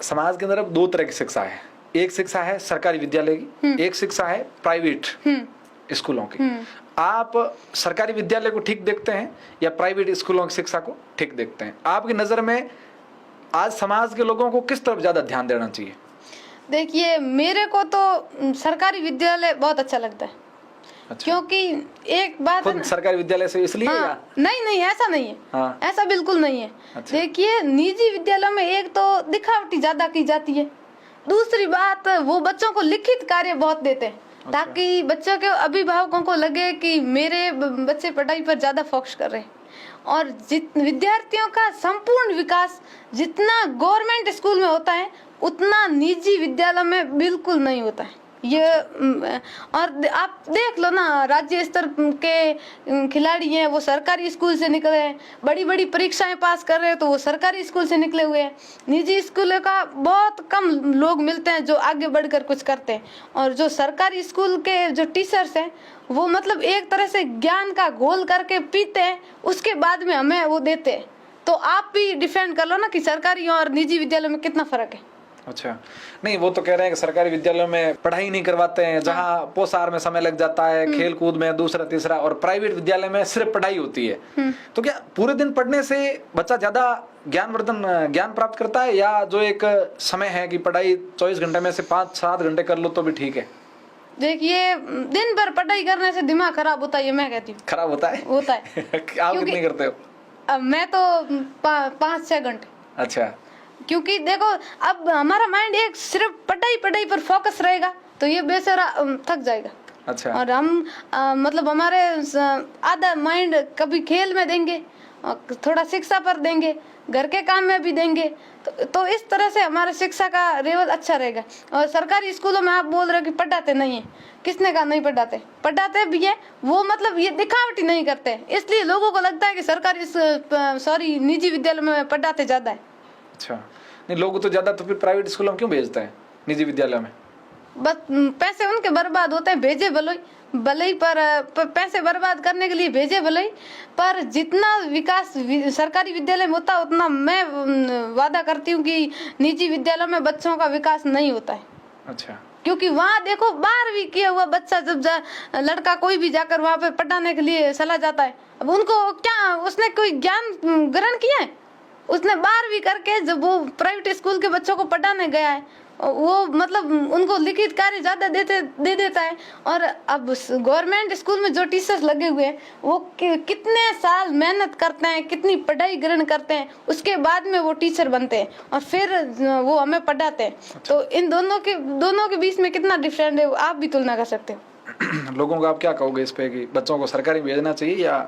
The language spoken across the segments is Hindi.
समाज के अंदर अब दो तरह की शिक्षा है। एक शिक्षा है सरकारी विद्यालय की, एक शिक्षा है प्राइवेट स्कूलों की। आप सरकारी विद्यालय को ठीक देखते हैं या प्राइवेट स्कूलों की शिक्षा को ठीक देखते हैं? आपकी नजर में आज समाज के लोगों को किस तरफ ज्यादा ध्यान देना चाहिए? देखिए, मेरे को तो सरकारी विद्यालय बहुत अच्छा लगता है। अच्छा। क्योंकि एक बात है खुद ना, सरकारी विद्यालय से इसलिए हाँ, या? नहीं ऐसा नहीं है। हाँ। ऐसा बिल्कुल नहीं है। अच्छा। देखिए, निजी विद्यालयों में एक तो दिखावटी ज्यादा की जाती है, दूसरी बात वो बच्चों को लिखित कार्य बहुत देते हैं। अच्छा। ताकि बच्चों के अभिभावकों को लगे कि मेरे बच्चे पढ़ाई पर ज्यादा फोकस कर रहे हैं। और विद्यार्थियों का संपूर्ण विकास जितना गवर्नमेंट स्कूल में होता है उतना निजी विद्यालय में बिल्कुल नहीं होता है। ये और आप देख लो ना, राज्य स्तर के खिलाड़ी हैं वो सरकारी स्कूल से निकले हैं, बड़ी बड़ी परीक्षाएं पास कर रहे हैं तो वो सरकारी स्कूल से निकले हुए हैं। निजी स्कूलों का बहुत कम लोग मिलते हैं जो आगे बढ़कर कुछ करते हैं। और जो सरकारी स्कूल के जो टीचर्स हैं वो मतलब एक तरह से ज्ञान का घोल करके पीते हैं, उसके बाद में हमें वो देते हैं। तो आप भी डिफेंड कर लो ना कि सरकारी और निजी विद्यालयों में कितना फर्क है। अच्छा, नहीं वो तो कह रहे हैं कि सरकारी विद्यालयों में पढ़ाई नहीं करवाते हैं, जहाँ पोषाहार में समय लग जाता है, खेल कूद में दूसरा तीसरा, और प्राइवेट विद्यालय में सिर्फ पढ़ाई होती है। तो क्या पूरे दिन पढ़ने से बच्चा ज्यादा ज्ञान प्राप्त करता है, या जो एक समय है कि पढ़ाई 24 घंटे में से 5-7 घंटे कर लो तो भी ठीक है? देखिए, दिन भर पढ़ाई करने से दिमाग खराब होता है, ये मैं कहती हूँ। खराब होता है? होता है। आप कितनी करते हो? अब मैं तो 5-6 घंटे। अच्छा। क्योंकि देखो, अब हमारा माइंड एक सिर्फ पढ़ाई पर फोकस रहेगा तो ये बेचारा थक जाएगा। अच्छा। और हम मतलब हमारे आधा माइंड कभी खेल में देंगे, थोड़ा शिक्षा पर देंगे, घर के काम में भी देंगे, तो इस तरह से हमारा शिक्षा का लेवल अच्छा रहेगा। और सरकारी स्कूलों में आप बोल रहे हो कि पढ़ाते नहीं है, किसने कहा नहीं पढ़ाते? पढ़ाते भी है, वो मतलब ये दिखावटी नहीं करते, इसलिए लोगों को लगता है कि सरकारी निजी विद्यालय में पढ़ाते ज्यादा है। अच्छा, नहीं लोग तो ज्यादा तो फिर प्राइवेट स्कूलों में क्यों भेजते हैं निजी विद्यालय में? बस पैसे उनके बर्बाद होते हैं, भेजे भले ही पर पैसे बर्बाद करने के लिए भेजे भले ही, पर जितना विकास सरकारी विद्यालय में होता है उतना मैं वादा करती हूँ कि निजी विद्यालयों में बच्चों का विकास नहीं होता है। अच्छा। क्योंकि वहाँ देखो, 12वीं किया हुआ बच्चा जब लड़का कोई भी जाकर वहाँ पे पढ़ाने के लिए चला जाता है, अब उनको क्या, उसने कोई ज्ञान ग्रहण किया है? उसने 12वीं करके जब वो प्राइवेट स्कूल के बच्चों को पढ़ाने गया है, वो मतलब उनको लिखित कार्य ज्यादा दे देता है। और अब गवर्नमेंट स्कूल में जो टीचर्स लगे हुए हैं वो कितने साल मेहनत करते हैं, कितनी पढ़ाई ग्रहण करते हैं, उसके बाद में वो टीचर बनते हैं और फिर वो हमें पढ़ाते हैं। अच्छा। तो इन दोनों के बीच में कितना डिफरेंट है, आप भी तुलना कर सकते हो। लोगों को आप क्या कहोगे इस पे कि बच्चों को सरकारी भेजना चाहिए या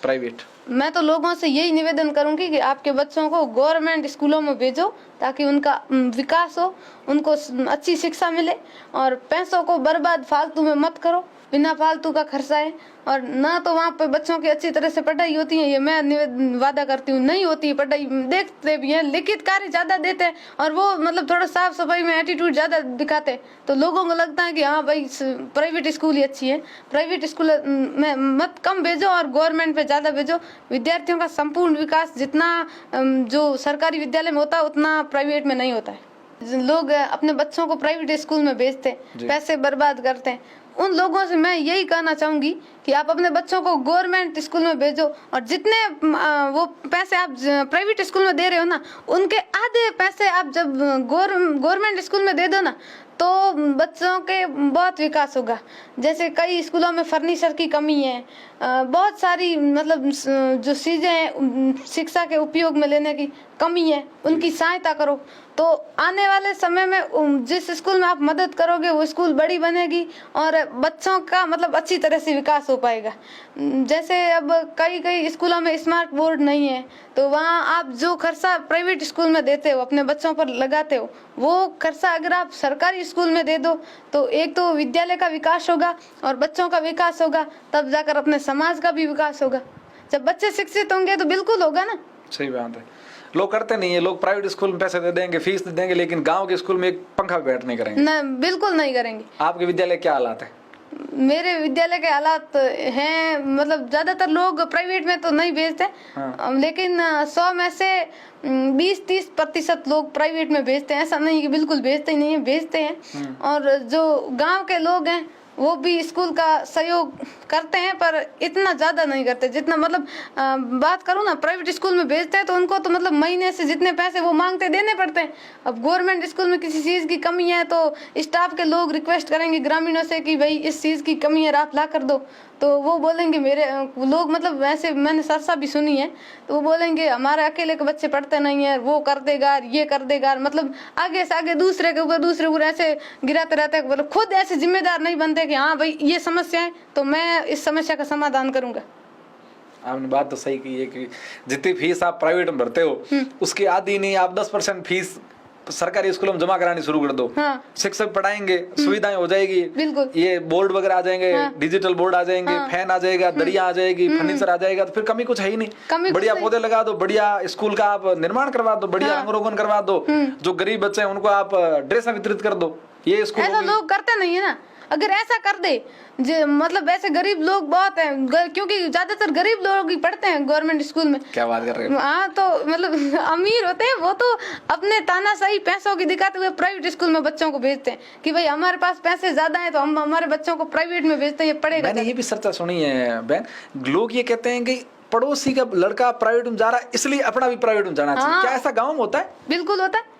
प्राइवेट? मैं तो लोगों से यही निवेदन करूंगी कि आपके बच्चों को गवर्नमेंट स्कूलों में भेजो ताकि उनका विकास हो, उनको अच्छी शिक्षा मिले, और पैसों को बर्बाद फालतू में मत करो, बिना फालतू का खर्चा है। और ना तो वहाँ पे बच्चों की अच्छी तरह से पढ़ाई होती है, ये मैं वादा करती हूँ, नहीं होती है पढ़ाई। देखते भी हैं, लिखित कार्य ज्यादा देते हैं और वो मतलब थोड़ा साफ सफाई में एटीट्यूड ज्यादा दिखाते हैं, तो लोगों को लगता है कि हाँ भाई प्राइवेट स्कूल ही अच्छी है। प्राइवेट स्कूल में मत कम भेजो और गवर्नमेंट पे ज्यादा भेजो। विद्यार्थियों का संपूर्ण विकास जितना जो सरकारी विद्यालय में होता है उतना प्राइवेट में नहीं होता है। लोग अपने बच्चों को प्राइवेट स्कूल में भेजते हैं, पैसे बर्बाद करते हैं। उन लोगों से मैं यही कहना चाहूंगी कि आप अपने बच्चों को गवर्नमेंट स्कूल में भेजो, और जितने वो पैसे आप प्राइवेट स्कूल में दे रहे हो ना, उनके आधे पैसे आप जब गवर्नमेंट स्कूल में दे दो ना, तो बच्चों के बहुत विकास होगा। जैसे कई स्कूलों में फर्नीचर की कमी है, बहुत सारी मतलब जो चीजें हैं शिक्षा के उपयोग में लेने की कमी है, उनकी सहायता करो। तो आने वाले समय में जिस स्कूल में आप मदद करोगे वो स्कूल बड़ी बनेगी और बच्चों का मतलब अच्छी तरह से विकास हो पाएगा। जैसे अब कई स्कूलों में स्मार्ट बोर्ड नहीं है, तो वहाँ आप जो खर्चा प्राइवेट स्कूल में देते हो, अपने बच्चों पर लगाते हो, वो खर्चा अगर आप सरकारी स्कूल में दे दो तो एक तो विद्यालय का विकास होगा और बच्चों का विकास होगा, तब जाकर अपने समाज का भी विकास होगा। जब बच्चे शिक्षित होंगे तो बिल्कुल होगा ना। सही बात है। लोग करते नहीं है, लोग प्राइवेट स्कूल में पैसे दे देंगे, फीस दे देंगे, लेकिन गांव के स्कूल में एक पंखा भी बैठ नहीं करेंगे। बिल्कुल नहीं करेंगे। आपके विद्यालय क्या हालात है? मेरे विद्यालय के हालात हैं, मतलब ज्यादातर लोग प्राइवेट में तो नहीं भेजते। हाँ। लेकिन 100 में से 20-30% लोग प्राइवेट में भेजते हैं। ऐसा नहीं कि बिल्कुल भेजते ही नहीं है, भेजते हैं। और जो गांव के लोग हैं वो भी स्कूल का सहयोग करते हैं, पर इतना ज्यादा नहीं करते जितना, मतलब बात करूँ ना, प्राइवेट स्कूल में भेजते हैं तो उनको तो मतलब महीने से जितने पैसे वो मांगते देने पड़ते हैं। अब गवर्नमेंट स्कूल में किसी चीज की कमी है तो स्टाफ के लोग रिक्वेस्ट करेंगे ग्रामीणों से कि भाई इस चीज की कमी है, आप ला कर दो, तो वो बोलेंगे मेरे लोग, मतलब वैसे मैंने सरसा भी सुनी है, तो वो बोलेंगे हमारे अकेले के बच्चे पढ़ते नहीं है, वो कर देगा, ये कर देगा, मतलब आगे से आगे दूसरे के ऊपर ऐसे गिराते रहते हैं। मतलब खुद ऐसे जिम्मेदार नहीं बनते कि हाँ भाई ये समस्या है तो मैं इस समस्या का समाधान करूंगा। आपने बात तो सही की है कि जितनी फीस आप प्राइवेट में भरते हो उसकी आधी नहीं, आप 10% फीस सरकारी स्कूलों में जमा करानी शुरू कर दो। हाँ। शिक्षक पढ़ाएंगे, सुविधाएं हो जाएगी, बिल्कुल। ये बोर्ड वगैरह आ जाएंगे, हाँ। डिजिटल बोर्ड आ जाएंगे, हाँ। फैन आ जाएगा, दरिया आ जाएगी, फर्नीचर आ जाएगा, तो फिर कमी कुछ है ही नहीं। बढ़िया पौधे लगा दो, बढ़िया स्कूल का आप निर्माण करवा दो, बढ़िया रंग रोगन करवा दो, जो गरीब बच्चे हैं उनको आप ड्रेस वितरित कर दो। ये स्कूल ऐसा लोग करते नहीं है ना। अगर ऐसा कर दे, मतलब ऐसे गरीब लोग बहुत हैं, क्योंकि ज्यादातर गरीब लोग ही पढ़ते हैं गवर्नमेंट स्कूल में। क्या बात कर रहे हो? हाँ, तो मतलब अमीर होते हैं वो तो अपने तानाशाही पैसों की दिखाते हुए प्राइवेट स्कूल में बच्चों को भेजते हैं कि भाई हमारे पास पैसे ज्यादा हैं तो हम हमारे बच्चों को प्राइवेट में भेजते हैं, ये पढ़ेगा। मैंने ये भी चर्चा सुनी है बहन, लोग ये कहते हैं कि पड़ोसी का लड़का प्राइवेट में जा रहा है इसलिए अपना भी प्राइवेट में जाना चाहिए। क्या ऐसा गाँव में होता है? बिल्कुल होता है।